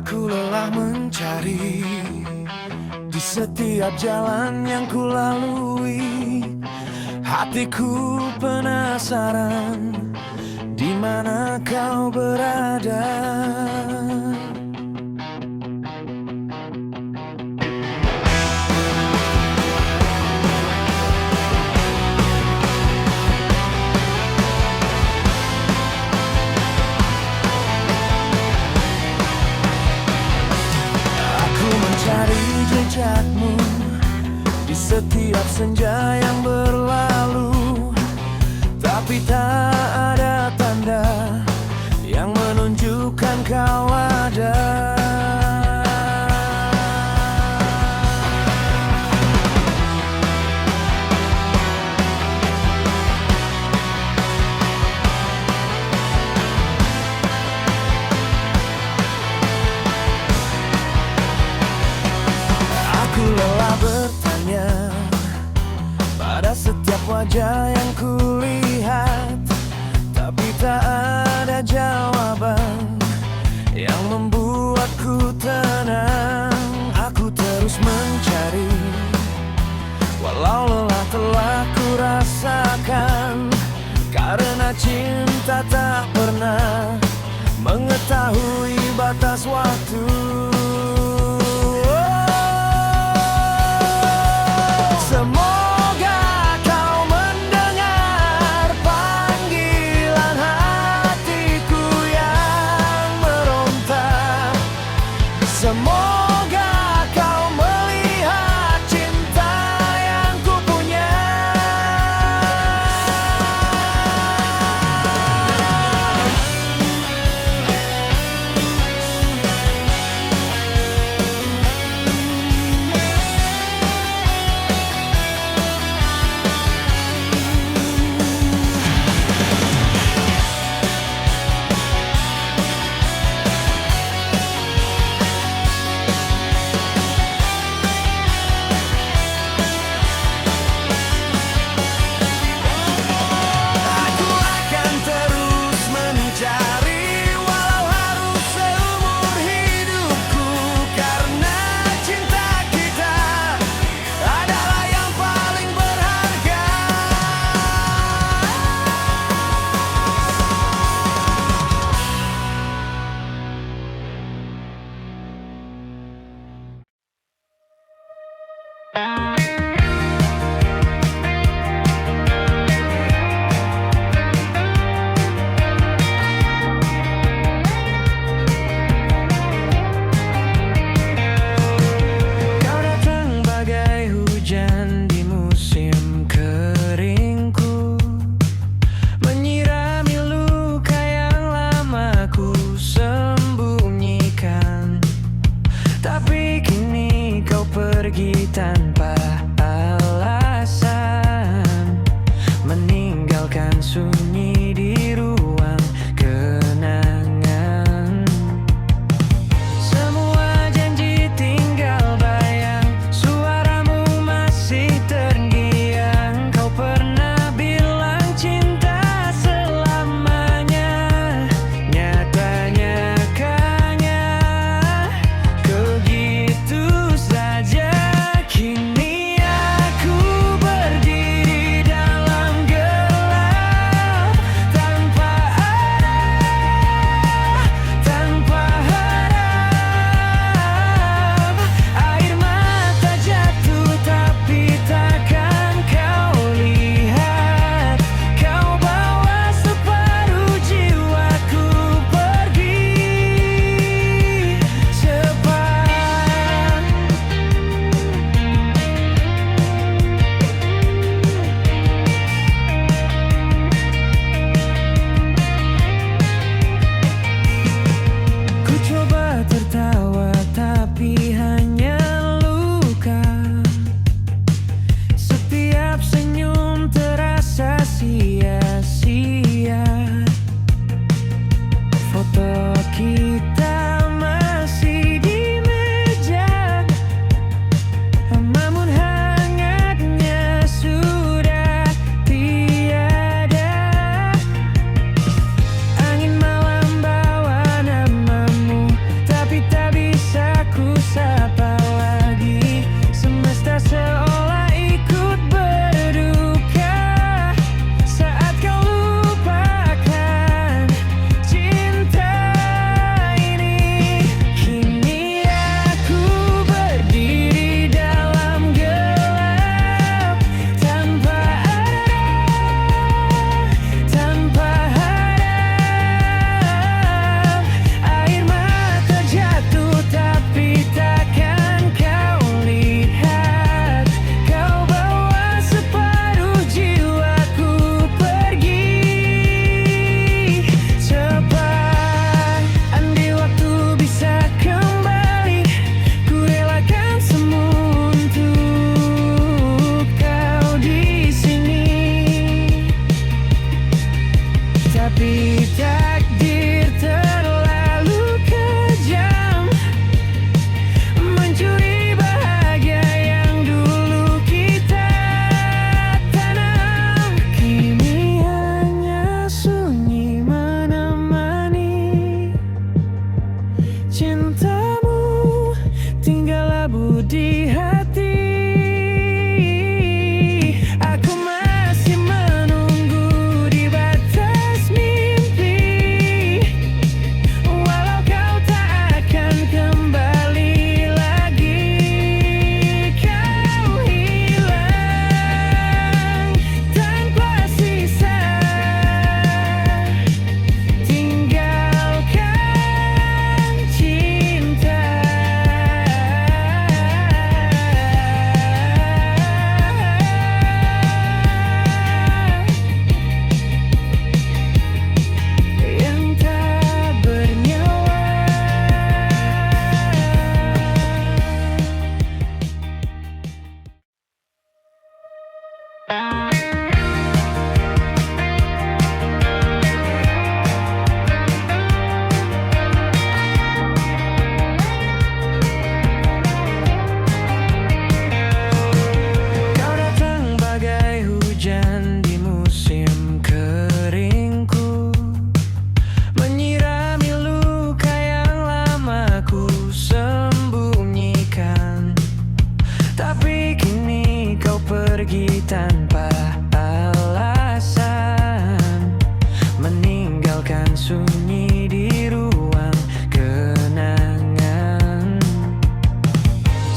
Aku lelah mencari di setiap jalan yang ku lalui. Hatiku penasaran di mana kau berada. Cari jejakmu di setiap senja yang berlalu, tapi tak ada tanda yang menunjukkan kau ada. Aku lelah bertanya pada setiap wajah yang kulihat, tapi tak ada jawaban yang membuatku tenang. Aku terus mencari, walau lelah telah ku rasakan, karena cinta tak pernah mengetahui batas waktu. Semoga kau mendengar panggilan hatiku yang meronta. Semoga kau melihat cinta yang ku punya. Pergi tanpa alasan, meninggalkan sunyi di ruang kenangan. Semua janji tinggal bayang, suaramu masih terngiang. Kau pernah bilang cinta selamanya, nyatanya kanya begitu saja. Kini labu di hati. Aku masih menunggu di batas mimpi, walau kau tak akan kembali lagi. Kau hilang tanpa sisa, tinggalkan cinta. Yang tak bernyawa. Kau datang bagai hujan di musim keringku, menyirami luka yang lama ku sembunyikan. Tapi kini kau pergi tanpa alasan, meninggalkan sunyi di ruang kenangan.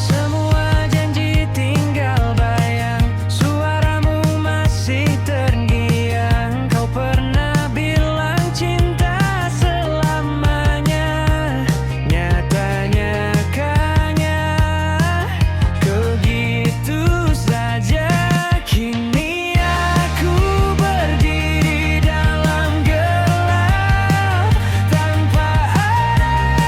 Semua janji tinggal bayang, suaramu masih terngiang. Kau pernah bilang cinta selamanya, nyatanya hanya kau gitu saja. Kini aku berdiri dalam gelap, tanpa harap.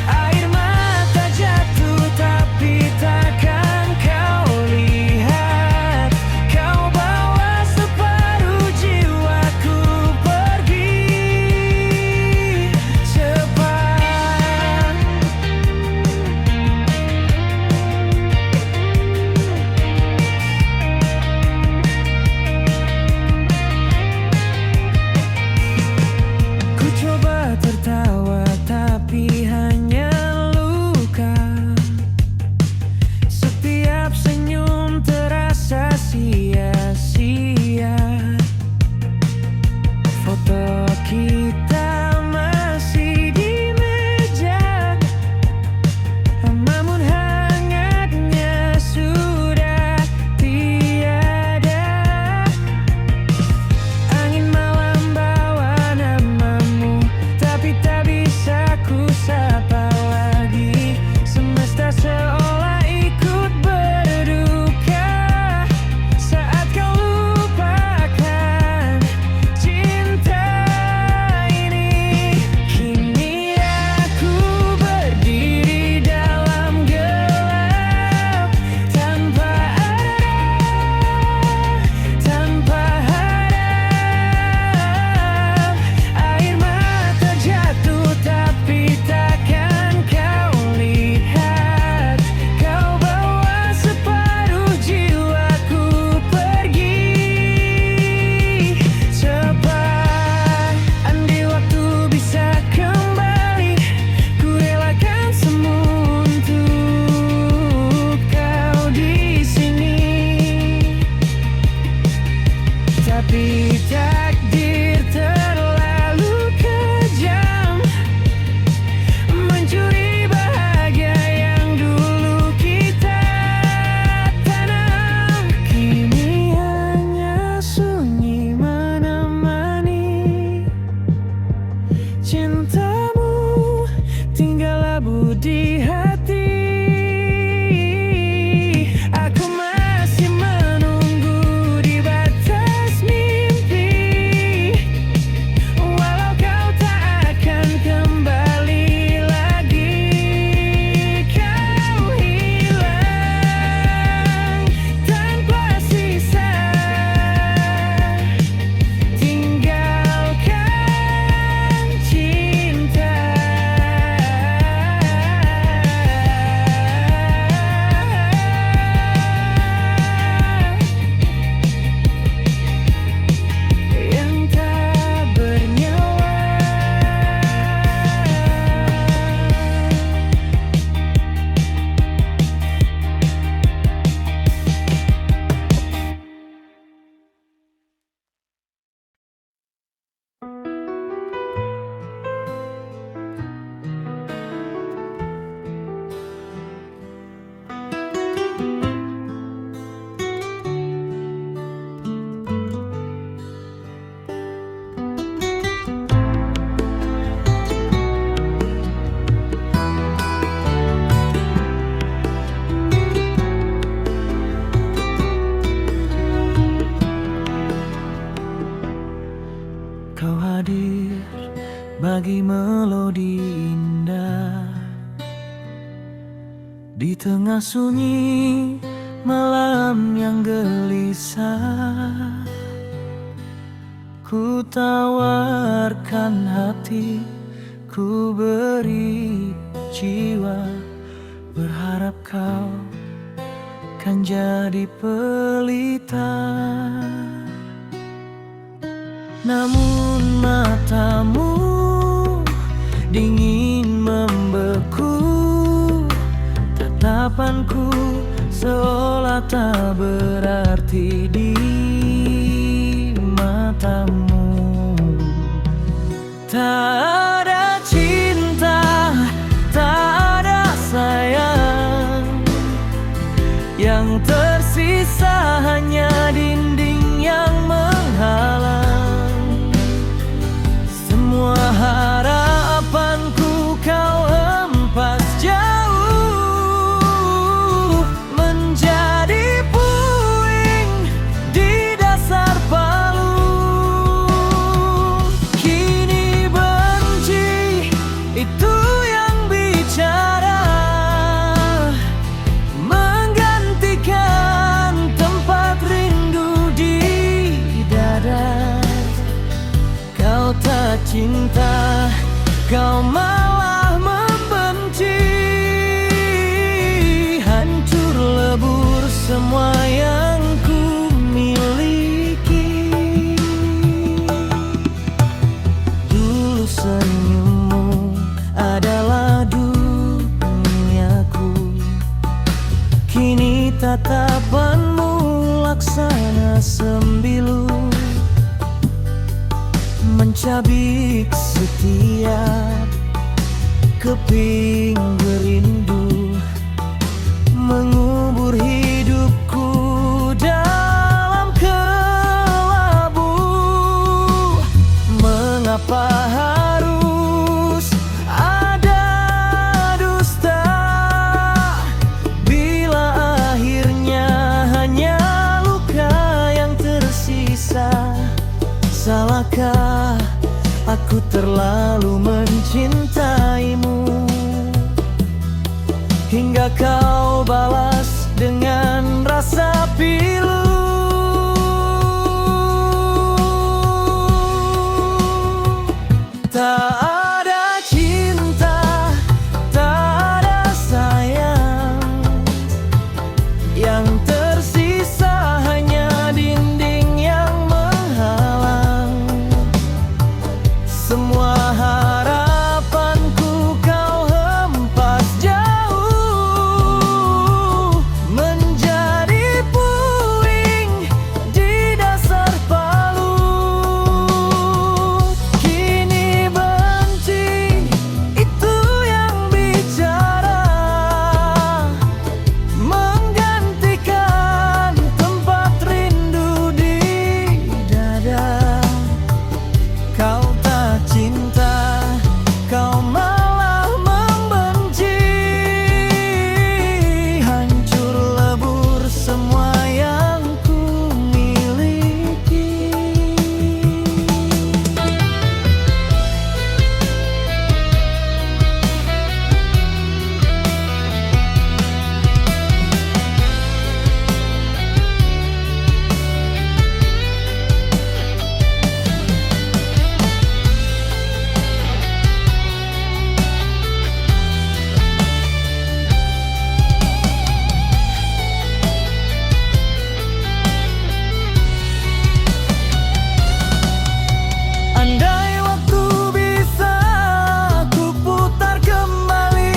Air mata jatuh tapi takkan kau lihat. Kau bawa separuh jiwaku pergi cepat. Ku coba tertawa tapi hanya luka. Setiap senyum terasa sia-sia. Foto kita masih di meja, namun hangatnya sudah tiada. Angin malam bawa namamu, tapi tak bisa ku sapa lagi. Semesta seolah ikut berduka saat kau lupakan cinta ini. Kini aku berdiri dalam gelap, tanpa harap. Air mata jatuh tapi takkan kau lihat. Kau bawa separuh jiwaku pergi cepat. Andai waktu bisa kembali, ku relakan semua untuk kau di sini. Tapi takdir terlalu kejam, mencuri bahagia yang dulu kita tanam. Kini hanya sunyi menemani cintamu, tinggal labu di hati. Aku masih menunggu di batas mimpi, walau kau tak akan kembali lagi. Kau hilang tanpa sisa, tinggalkan cinta. bagi melodi indah. Di tengah sunyi malam yang gelisah, ku tawarkan hati, ku beri jiwa, berharap kau kan jadi pelita. Namun matamu dingin membeku, tatapanku seolah tak berarti di matamu. Tak ada cinta, tak ada sayang, yang tersisa hanya dinding yang menghalang. Semua harapanku kau hempas jauh, menjadi puing di dasar palung. Kini benci itu yang bicara, menggantikan tempat rindu di dada. Kau tak cinta, kau malah membenci, hancur lebur semua yang ku miliki. Dulu senyummu adalah duniaku, kini tatapanmu laksana sembilu, mencabik setiap keping berindu, mengubur hidupku dalam kelabu. Mengapa harus ada dusta, bila akhirnya hanya luka yang tersisa? Salahkah aku terlalu mencintaimu, hingga kau balas dengan rasa pilu? Tak ada cinta, tak ada sayang, yang tersisa hanya dinding yang menghalang. Semua harapanku kau hempas jauh, menjadi puing di dasar palung. Kini benci itu yang bicara, menggantikan tempat rindu di dada. Kau tak cinta, kau malah membenci, hancur lebur semua yang ku miliki. Andai waktu bisa ku putar kembali,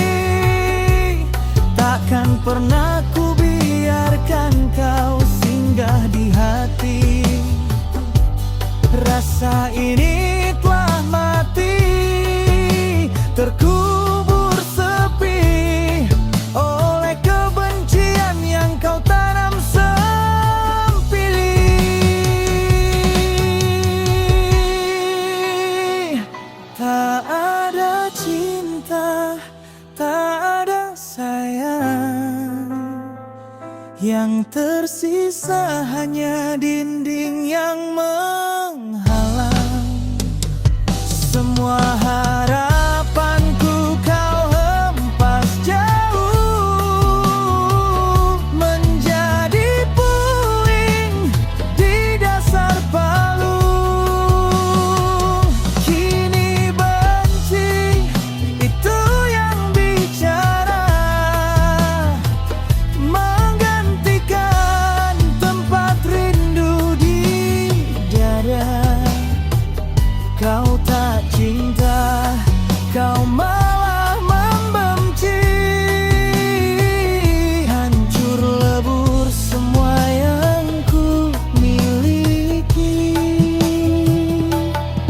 takkan pernah ku biarkan kau singgah di hati. Rasa ini telah mati, terkubur sepi oleh kebencian yang kau tanam sempili. Tak ada cinta, tak ada sayang, yang tersisa hanya dinding yang menghalang. Semua harapanku kau hempas jauh, menjadi puing di dasar palung. Kini benci itu yang bicara, menggantikan tempat rindu di dada. Kau tak cinta, kau malah membenci. Hancur lebur semua yang ku miliki.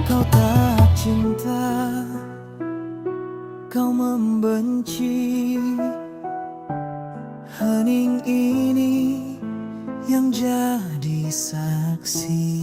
Kau tak cinta, kau membenci. Hening ini yang jadi saksi.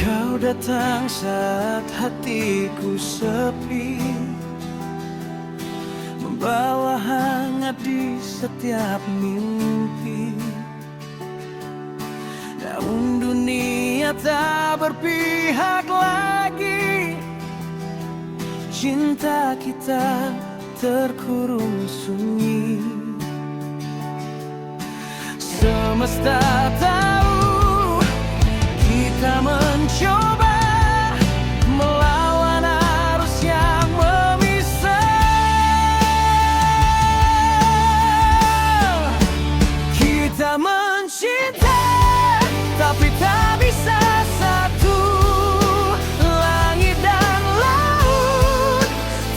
Kau datang saat hatiku sepi, membawa hangat di setiap mimpi. Namun dunia tak berpihak lagi, cinta kita terkurung sunyi. Semesta tahu kita mencoba melawan arus yang memisah. Kita mencinta tapi tak bisa satu. Langit dan laut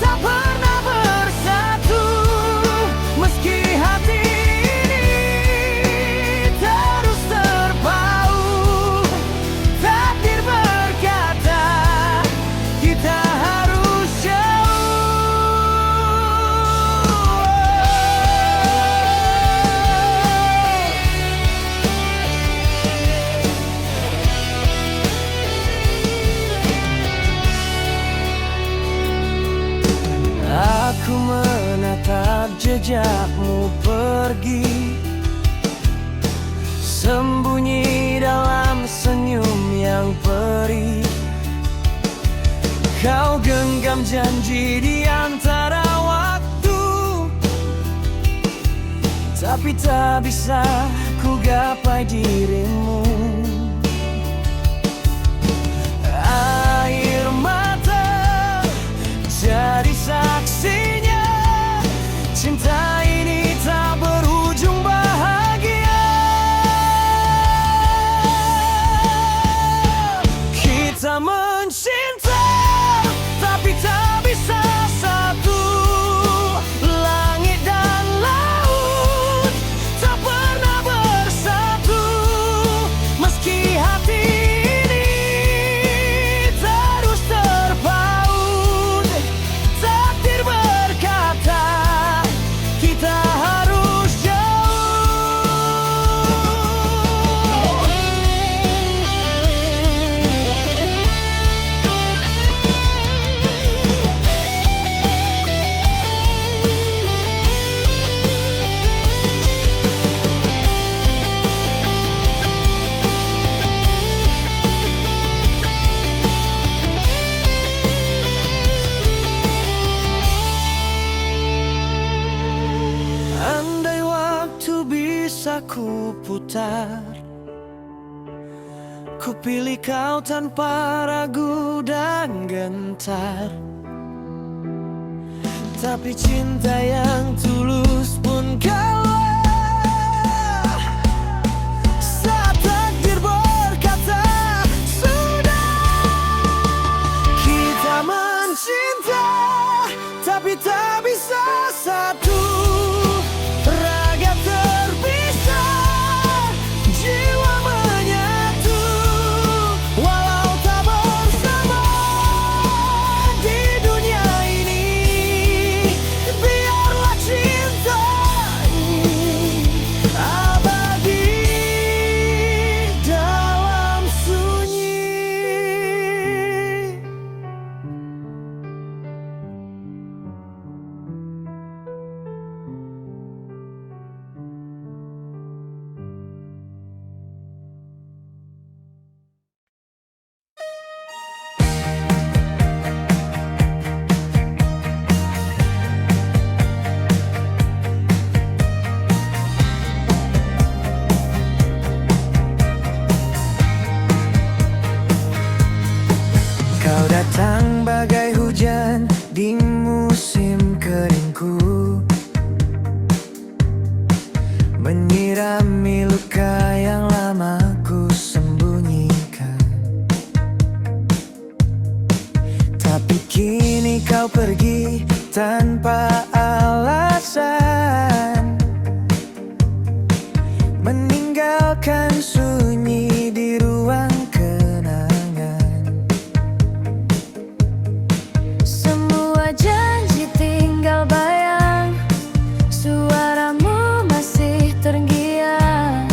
tak pernah bersatu. Meski hati ini terus terpaut, takdir berkata kita harus Aku menatap jejakmu pergi, sembunyi dalam senyum yang perih. Kau genggam janji di antara waktu, tapi tak bisa ku gapai dirimu. Air mata jadi saksinya, cinta ini tak berujung bahagia. Kita mencinta tapi tak bisa satu. Langit dan laut tak pernah bersatu. Meski hati ini terus terpaut, takdir berkata kita harus andai waktu bisa ku putar, ku pilih kau tanpa ragu dan gentar. Tapi cinta yang tulus pun kalah saat takdir berkata sudah. datang bagai hujan di musim keringku, menyirami luka yang lama ku sembunyikan. Tapi kini kau pergi tanpa alasan, meninggalkan sunyi di ruang kenangan. Semua janji tinggal bayang, suaramu masih terngiang.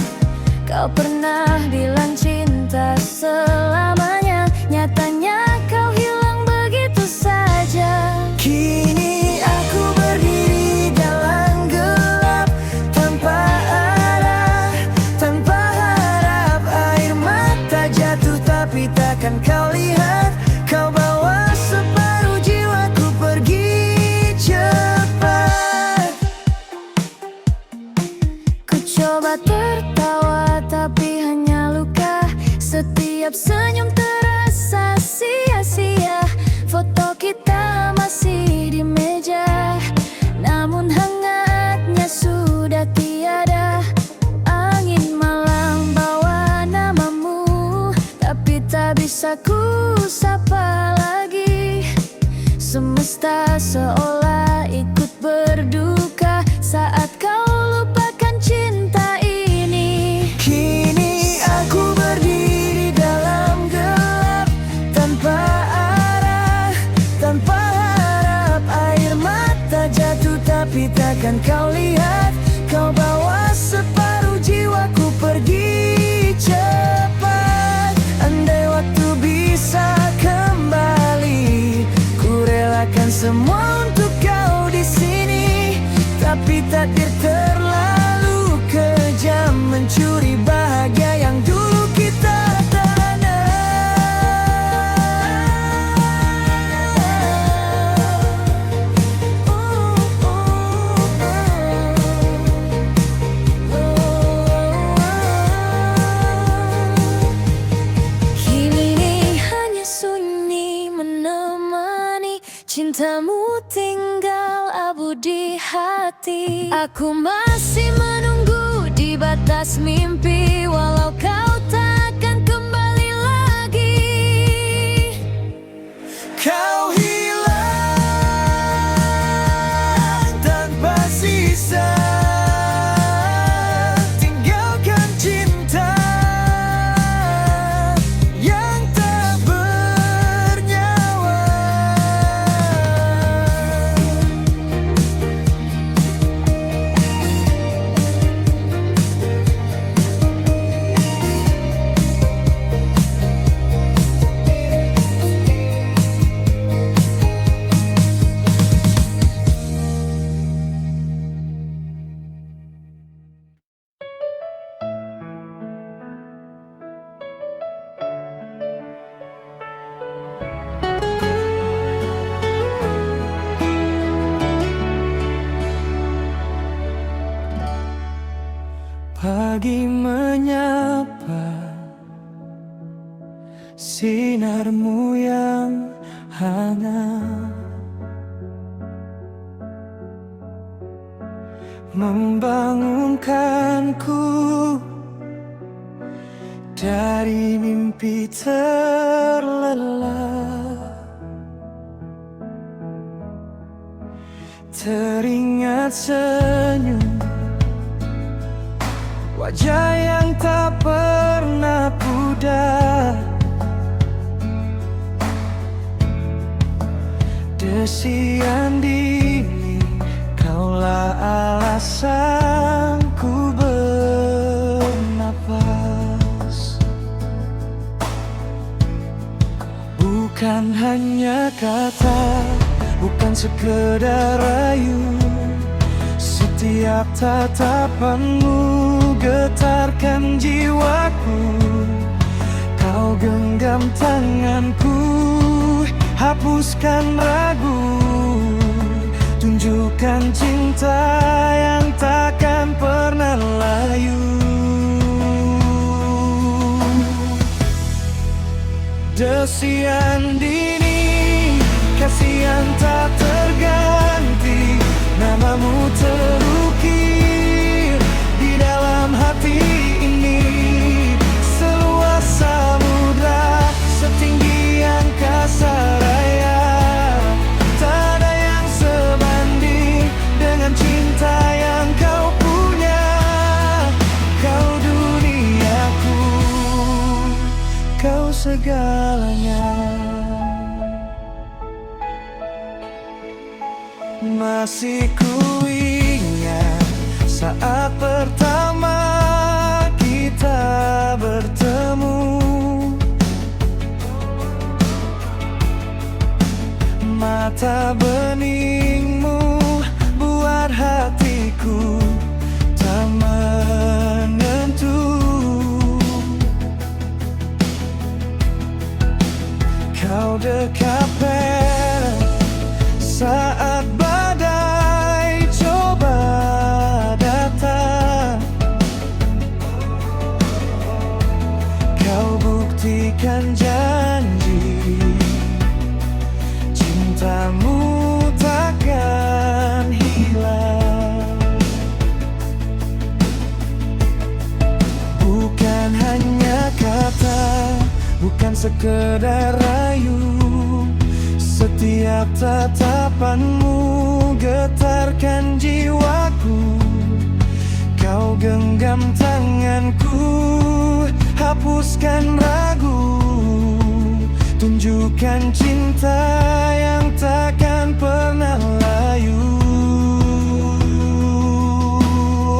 Kau pernah bilang cinta selamanya, nyatanya kau hilang begitu saja. Kini aku berdiri dalam gelap, tanpa arah, tanpa harap. Air mata jatuh tapi takkan kau lihat. Kau bawa separuh jiwaku pergi cepat. Ku coba tertawa tapi hanya luka. Setiap senyum terasa sia-sia. Foto kita masih di meja, namun hangatnya sudah tiada. Angin malam bawa namamu, tapi tak bisa ku sapa lagi. Semesta seolah ikut berduka saat kau lupakan cinta ini. Kini aku berdiri dalam gelap, tanpa arah, tanpa harap. Air mata jatuh tapi takkan kau lihat. Kau bawa separuh jiwaku pergi cepat. Andai waktu bisa kembali, ku relakan semua untuk kau di sini. Tapi takdir terlalu kejam, mencuri bahagia yang dulu kita tanam. Kini hanya sunyi menemani, cintamu tinggal abu di hati. Aku masih menunggu di batas mimpi, walau kau takkan kembali lagi. Kau hilang tanpa sisa, tinggalkan cinta yang tak bernyawa. Pagi menyapa, sinarmu yang hangat membangunkanku dari mimpi terlelap. Teringat senyum, wajah yang tak pernah pudar. Desian dini, kaulah alasanku bernapas. Bukan hanya kata, bukan sekedar rayu. Setiap tatapanmu getarkan jiwaku. Kau genggam tanganku, hapuskan ragu. Tunjukkan cinta yang takkan pernah layu. Desian dini, Masih kuingat saat pertama kita bertemu. Mata beningmu buat hatiku tak menentu. Kau dekat saat badai coba datang. Kau buktikan janji, cintamu takkan hilang. Bukan hanya kata, bukan sekedar rayu. Setiap tatapanmu getarkan jiwaku. Kau genggam tanganku, hapuskan ragu. Tunjukkan cinta yang takkan pernah layu.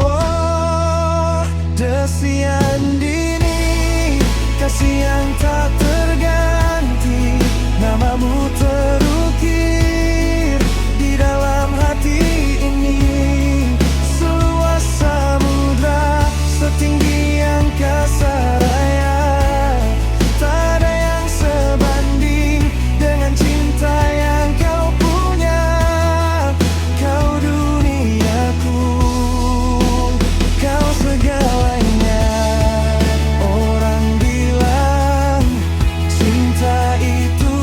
Oh, desian dini, kasih yang tak terganti. Namamu terukir di dalam hati ini. Seluas samudra, setinggi angkasa raya. Tak ada yang sebanding dengan cinta yang kau punya. Kau duniaku, kau segalanya. Orang bilang cinta itu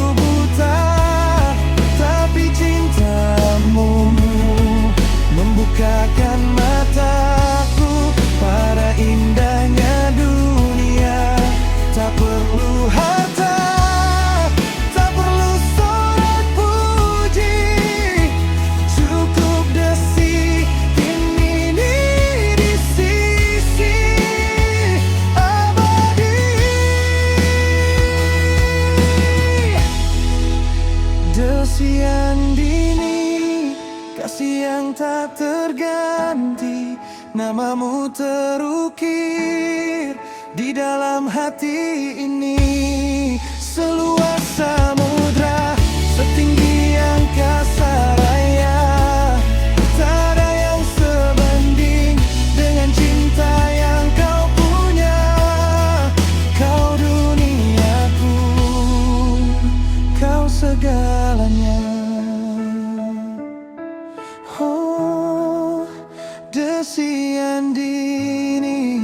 membukakan mataku pada indahnya dunia. Tak perlu harta, tak perlu sorak puji. Cukup desi ini di sisi abadi. Desian dini, kasih yang tak terganti. Namamu terukir di dalam hati ini. Seluas samudra, setinggi angkasa raya. Tak ada yang sebanding dengan cinta yang kau punya. Kau duniaku, kau segalanya. Oh, desian dini,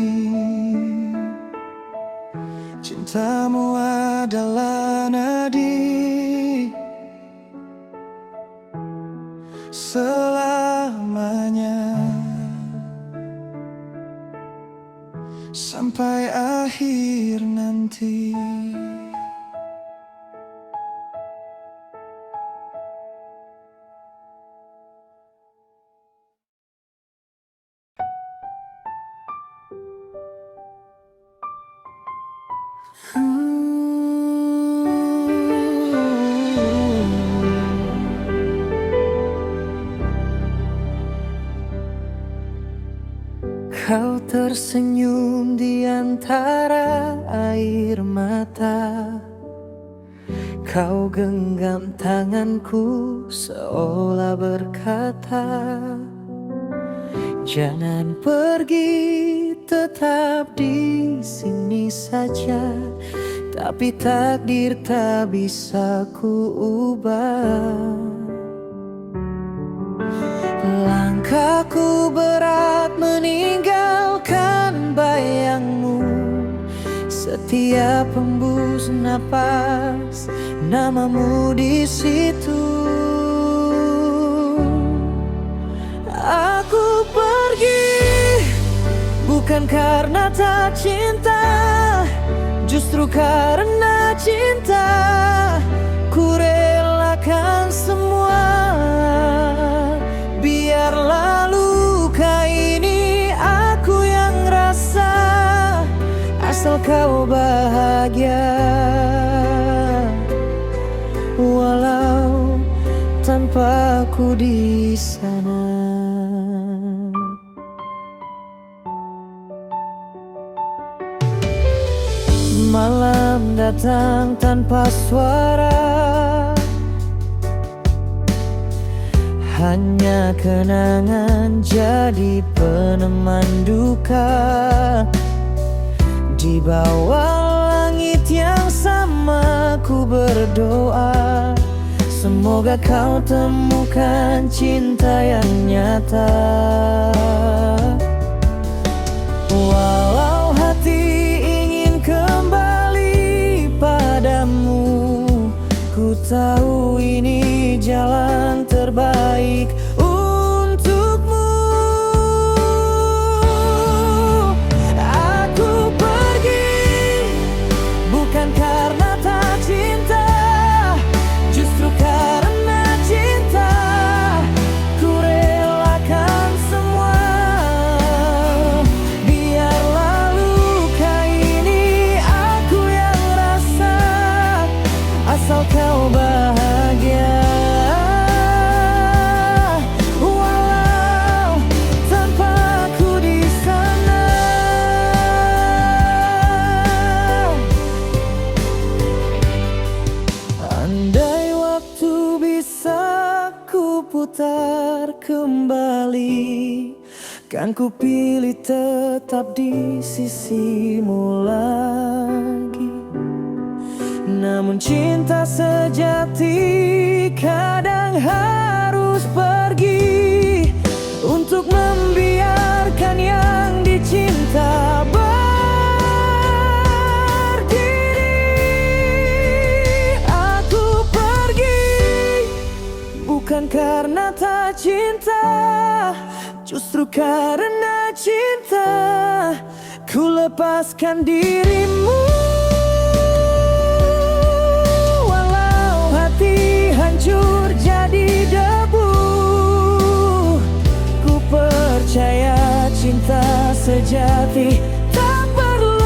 cintamu adalah nadi selamanya sampai akhir nanti. Kau tersenyum di antara air mata. Kau genggam tanganku seolah berkata, jangan pergi, tetap di sini saja. Tapi takdir tak bisa ku ubah. Langkahku berat meninggalkan bayangmu. Setiap hembus napas, namamu di situ. Aku pergi bukan karena tak cinta, justru karena cinta. Ku relakan semua, biarlah luka ini aku yang rasa. Asal kau bahagia, walau tak tanpa aku di sana. Malam datang tanpa suara, hanya kenangan jadi peneman duka. Di bawah langit yang sama ku berdoa, semoga kau temukan cinta yang nyata. Walau hati ingin kembali padamu, ku tahu ini jalan terbaik untukmu. Aku pergi bukan karena tak cinta, justru karena cinta. Ku relakan semua, biarlah luka ini aku yang rasa, asal kau bahagia. Walau tanpa aku di sana. Andai waktu bisa ku putar kembali, kan ku pilih tetap di sisimu lagi. Namun cinta sejati kadang harus pergi untuk membiarkan yang dicinta berdiri. Aku pergi bukan karena tak cinta, justru karena cinta ku lepaskan dirimu. Hancur jadi debu, ku percaya cinta sejati tak perlu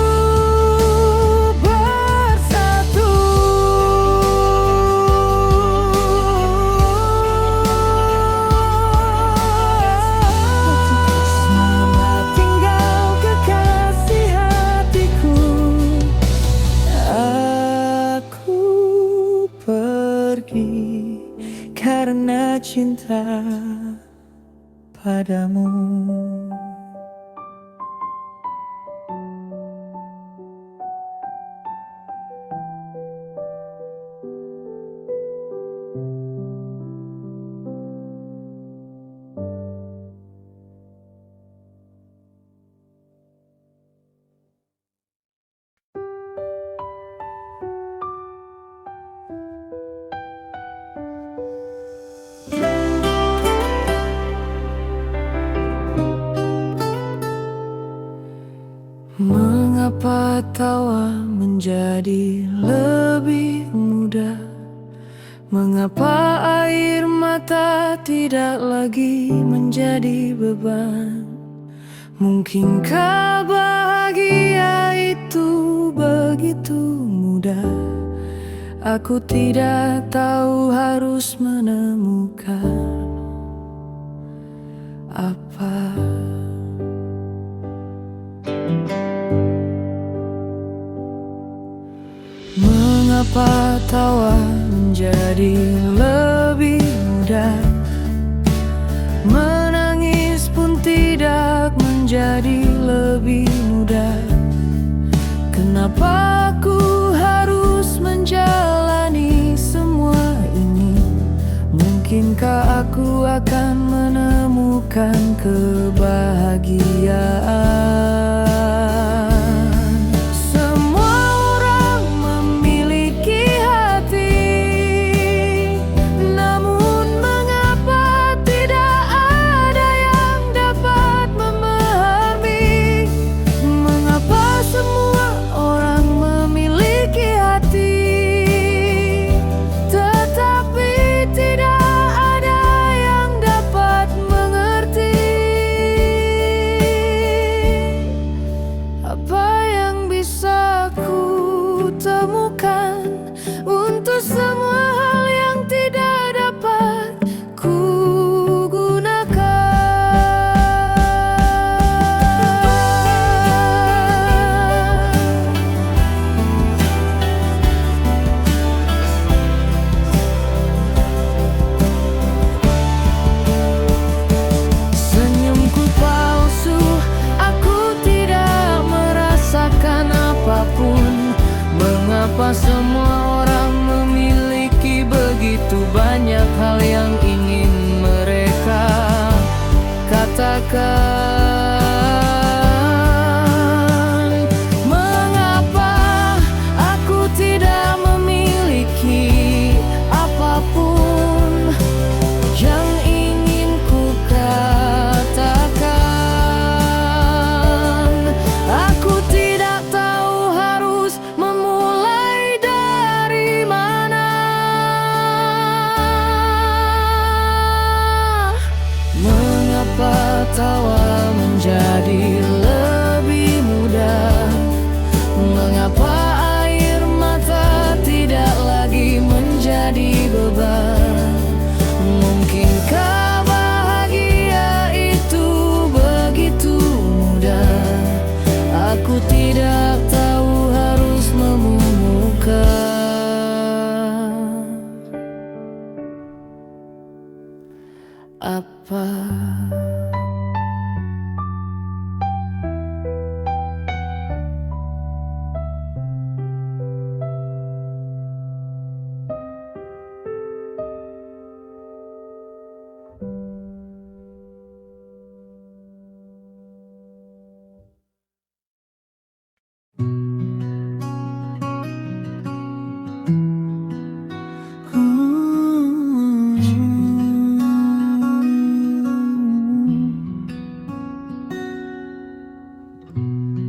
bersatu. Selamat tinggal kekasih hatiku. Aku pergi karena cinta padamu. Mengapa tawa menjadi lebih mudah? Mengapa air mata tidak lagi menjadi beban? Mungkinkah bahagia itu begitu mudah? Aku tidak tahu harus menemukan apa. Mengapa tawa menjadi lebih mudah? Menangis pun tidak menjadi lebih mudah. Kenapa aku harus menjalani semua ini? Mungkinkah aku akan menemukan kebahagiaan? hal yang ingin mereka katakan. Mengapa aku tidak memiliki apapun yang ingin ku katakan? Aku tidak tahu harus memulai dari mana. Mengapa tawa menjadi lebih mudah? Mengapa air mata tidak lagi menjadi beban? Mungkinkah bahagia itu begitu mudah? Aku tidak tahu harus memuka apa.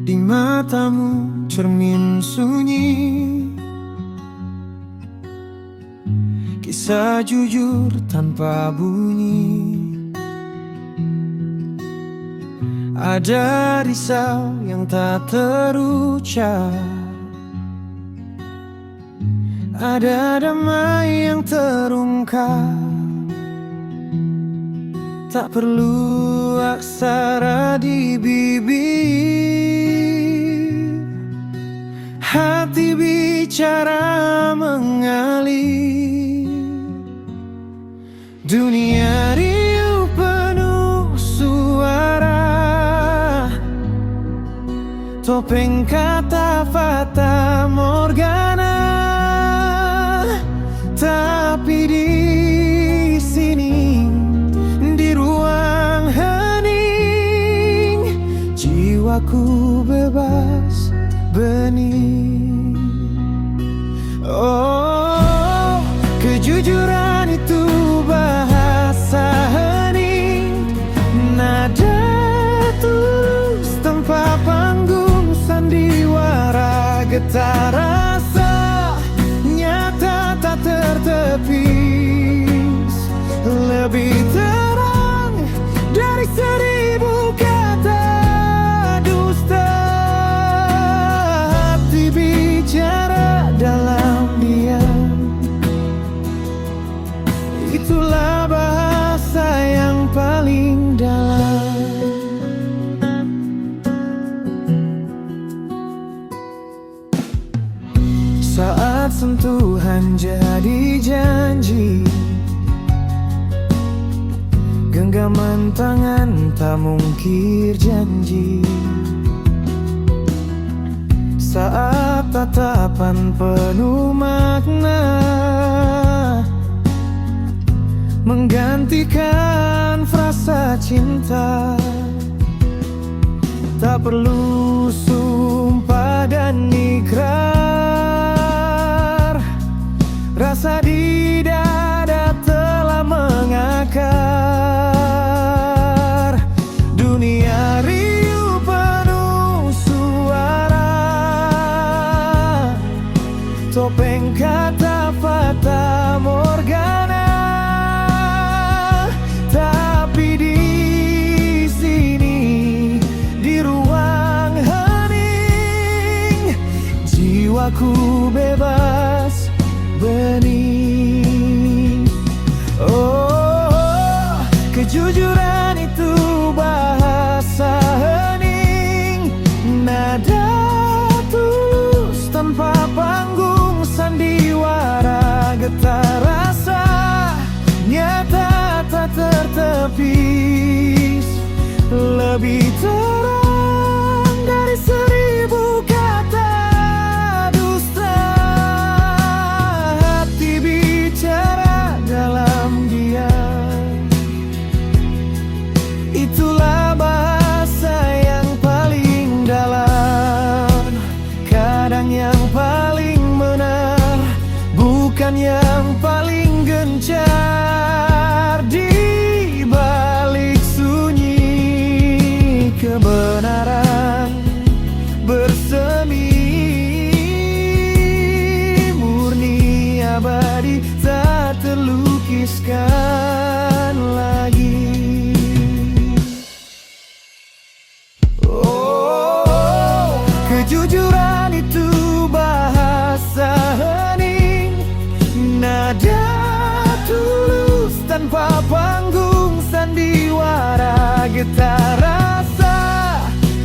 Di matamu cermin sunyi, kisah jujur tanpa bunyi. Ada risau yang tak terucap, ada damai yang terungkap. Tak perlu aksara di bibir, hati bicara mengalir. Dunia riuh penuh suara, topeng kata fata morgana. Tapi di sini, di ruang hening, jiwaku bebas bening. Oh, kejujuran itu bahasa hening, nada tulus tanpa panggung, sandiwara getar rasa nyata tak tertepis, lebih terang dari 1000 kata dusta. Hati bicara dalam diam, itulah bahasa yang paling dalam. Saat sentuhan jadi janji, genggaman tangan tak mungkir janji. Saat tatapan penuh makna menggantikan frasa cinta. Tak perlu sumpah dan ikrar, rasa di dada telah mengakar. Dunia riuh penuh suara, topeng kata fata morgana. Tapi di sini, di ruang hening, jiwaku bebas bening. Oh, kejujuran itu bahasa hening, nada tulus tanpa panggung, sandiwara getar rasa nyata tak tertepis, lebih terang dari 1000 kata dusta. Hati bicara dalam teruskan lagi. Oh, kejujuran itu bahasa hening, nada tulus tanpa panggung, sandiwara getar rasa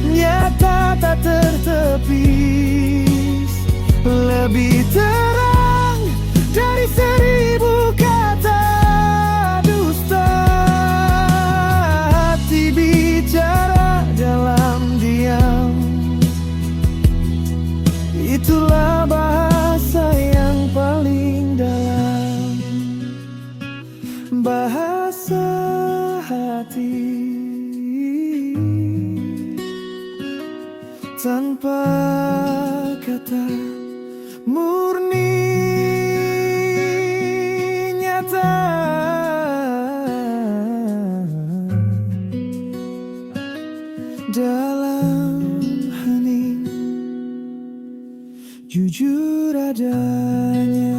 nyata tak tertepis, lebih terang dari 1000 kata dusta. Hati bicara dalam diam, itulah bahasa yang paling dalam, bahasa hati. Tanpa kata, murni nyata. Dalam hening, jujur adanya.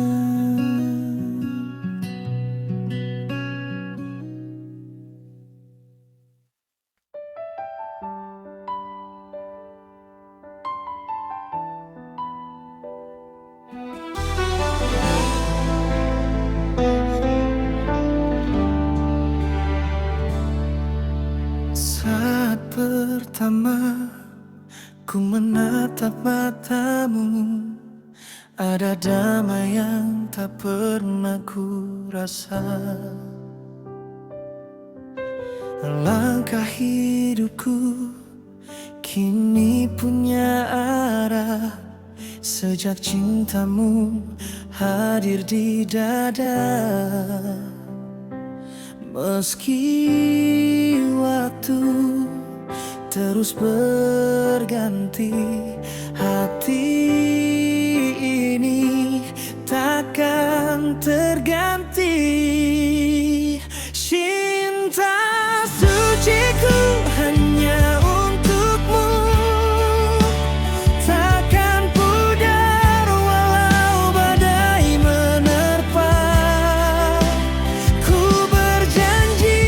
Saat pertama ku menatap matamu, ada damai yang tak pernah ku rasa. Langkah hidupku kini punya arah, sejak cintamu hadir di dada. Meski waktu terus berganti, hati ini takkan terganti. Cinta suciku hanya untukmu, takkan pudar walau badai menerpa. Ku berjanji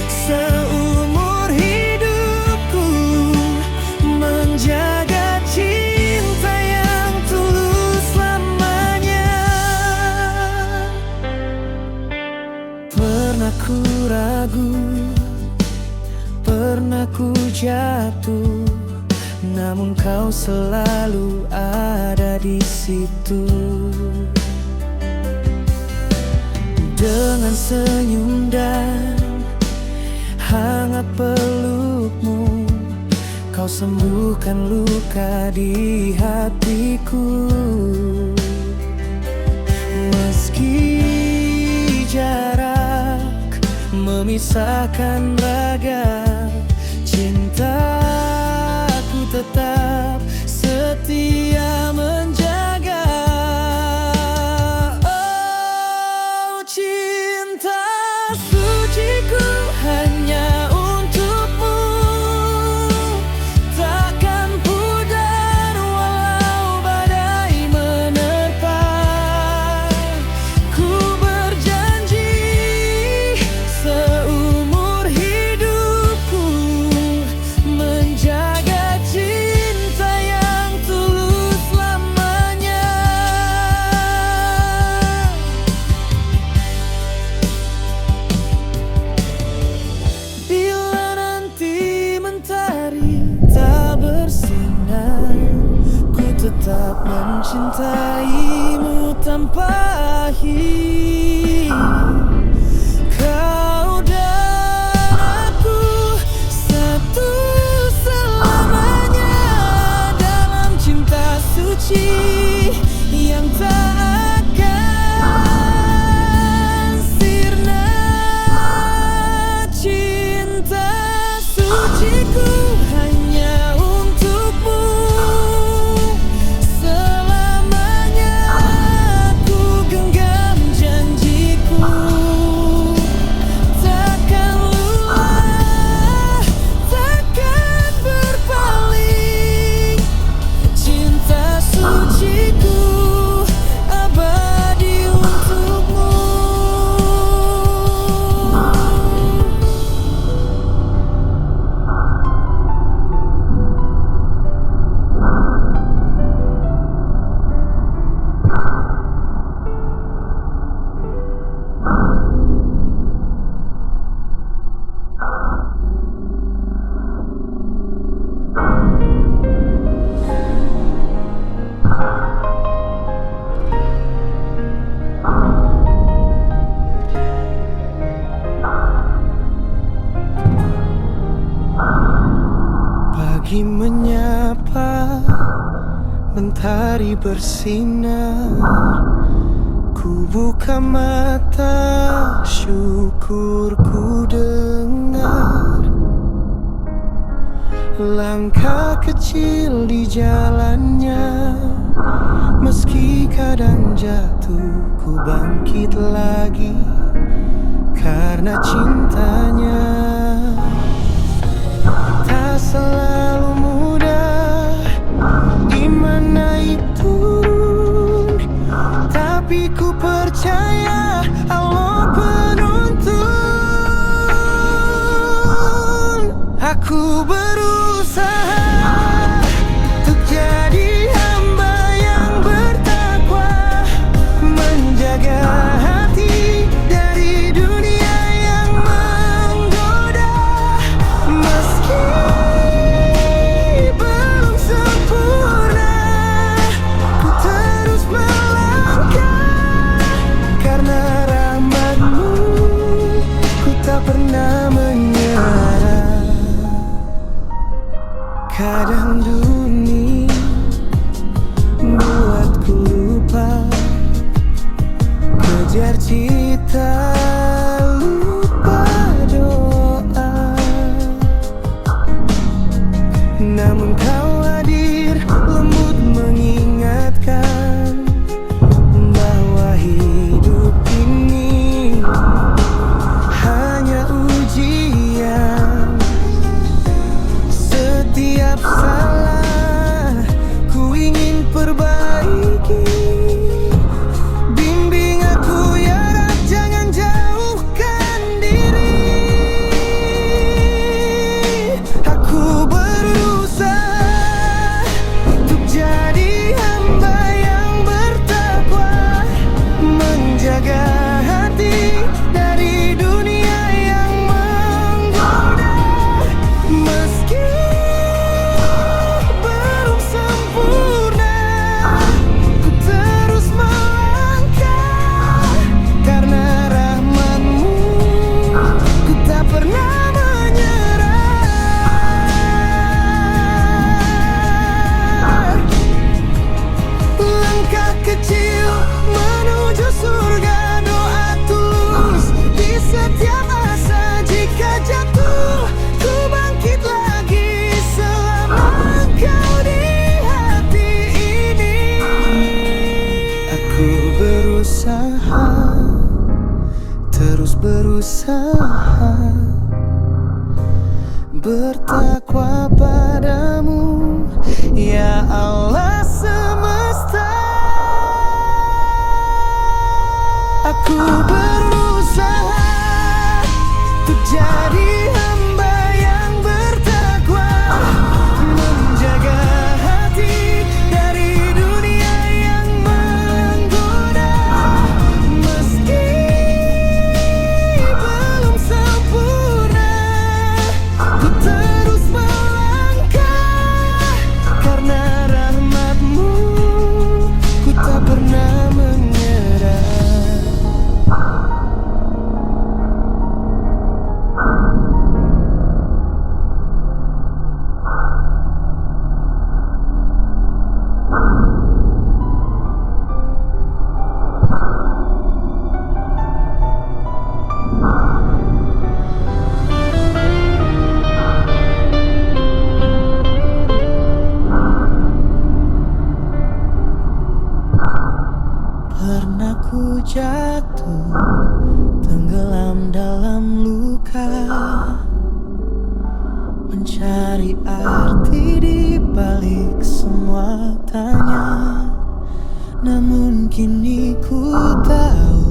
seumur hidupku menjaga cinta yang tulus lamanya. Pernah ku ragu, pernah ku jatuh, namun kau selalu ada di situ. Dengan senyum dan hangat pelukmu, kau sembuhkan luka di hatiku. Meski jarak memisahkan raga, cintaku tetap setia menjaga. Oh, cinta suciku hanya untukmu, takkan pudar walau badai menerpa. Ku berjanji seumur hidupku menjaga cinta yang tulus lamanya. Bila nanti mentari tak bersinar, ku tetap mencintaimu tanpa akhir. Kau dan aku satu selamanya dalam cinta suci yang tak akan sirna. Cinta suciku hanya untukmu, selamanya aku genggam janjiku. matahari bersinar, ku buka mata, syukur ku dengar langkah kecil di jalannya. Meski kadang jatuh, ku bangkit lagi karena cintanya. Tak selalu mudah, iman naik turun, tapi ku percaya Allah penuntun. Aku berusaha untuk jadi hamba yang bertakwa, menjaga hati dari dunia yang menggoda. Meski belum sempurna, ku terus melangkah karena rahmat-Mu, ku tak pernah menyerah. Kadang dunia buatku lupa, kejar cita lupa doa. Namun Kau hadir lembut mengingatkan bahwa hidup ini hanya ujian. Setiap salah ku ingin perbaiki. Bimbing aku ya Rab, jangan jauhkan diri. Aku berusaha untuk jadi hamba yang bertakwa, menjaga hati dari dunia yang menggoda. Meski belum sempurna, ku terus melangkah karena rahmat-Mu, ku tak pernah menyerah. Langkah kecil menuju surga, doa tulus di setiap asa. Jika jatuh, ku bangkit lagi selama Kau di hati ini. Aku berusaha, terus berusaha, bertakwa padamu, ya Allah semesta. Aku berusaha untuk jadi hamba yang bertakwa, menjaga hati dari dunia yang menggoda. Meski belum sempurna, ku terus melangkah karena rahmat-Mu, ku tak pernah menyerah. Pernah ku jatuh, tenggelam dalam luka, mencari arti di balik semua tanya. Namun kini ku tahu,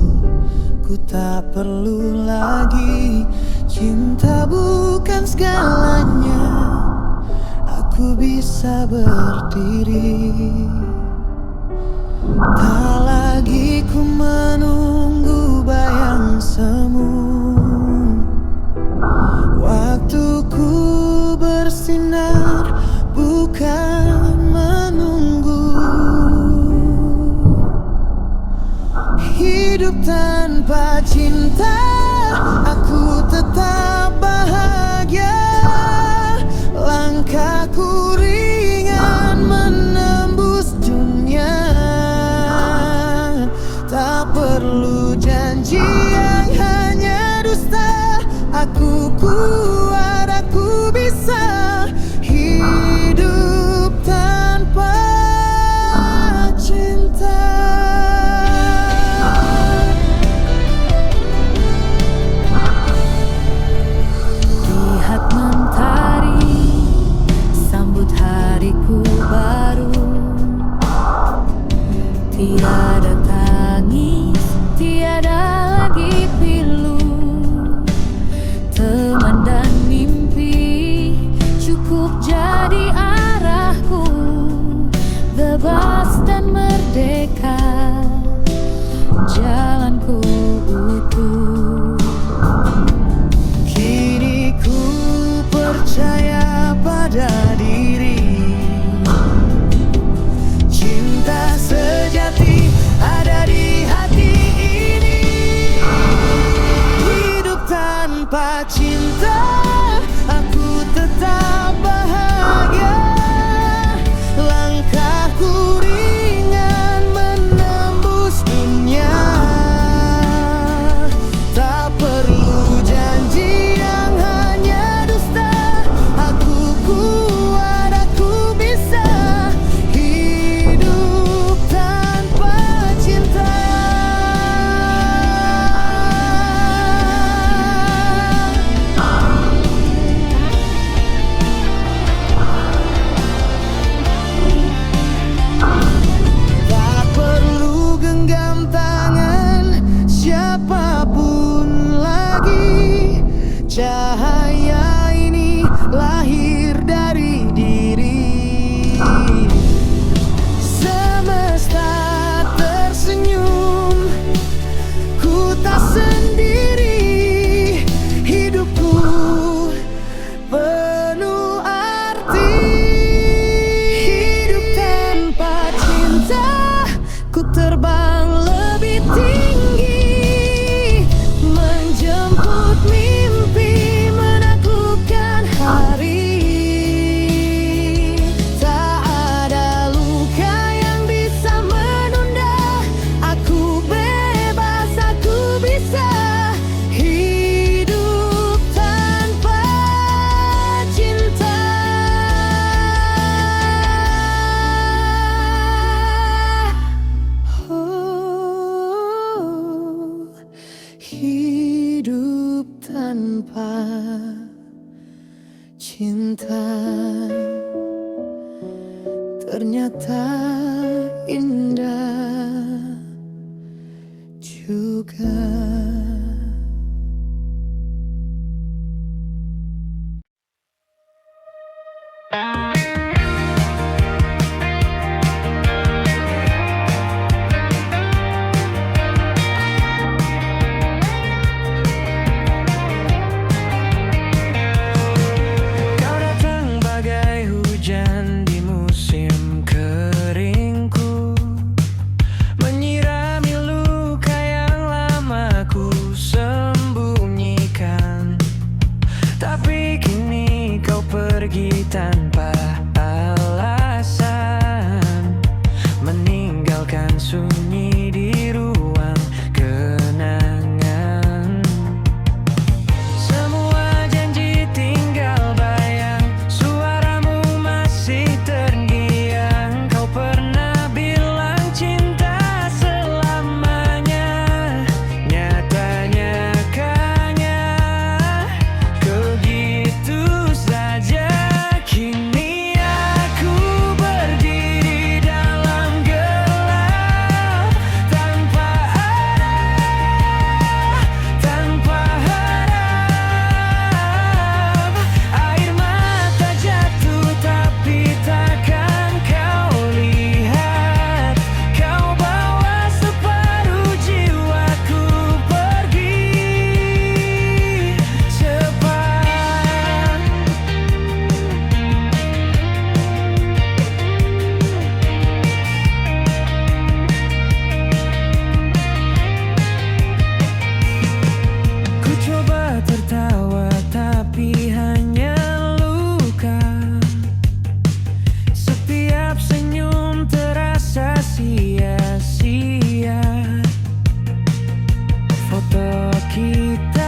ku tak perlu lagi. Cinta bukan segalanya, aku bisa berdiri. Tak lagi ku menunggu bayang semu. Waktuku bersinar, bukan menunggu. Hidup tanpa cinta, aku tetap bahagia. Langkahku ringan menembus dunia. hidup tanpa cinta ternyata indah juga. Kau datang bagai hujan di musim keringku, menyirami luka yang lama ku sembunyikan. Tapi kini kau pergi tanpa alasan, meninggalkan sunyi di ruang kenangan. Semua janji tinggal bayang, suaramu masih terngiang. Kau pernah bilang cinta selamanya, nyatanya hanya begitu saja. Kini aku berdiri dalam gelap, tanpa harap. Air mata jatuh tapi takkan kau lihat. Kau bawa separuh jiwaku pergi cepat. Ku coba tertawa tapi hanya luka. Setiap senyum terasa sia-sia. Foto kita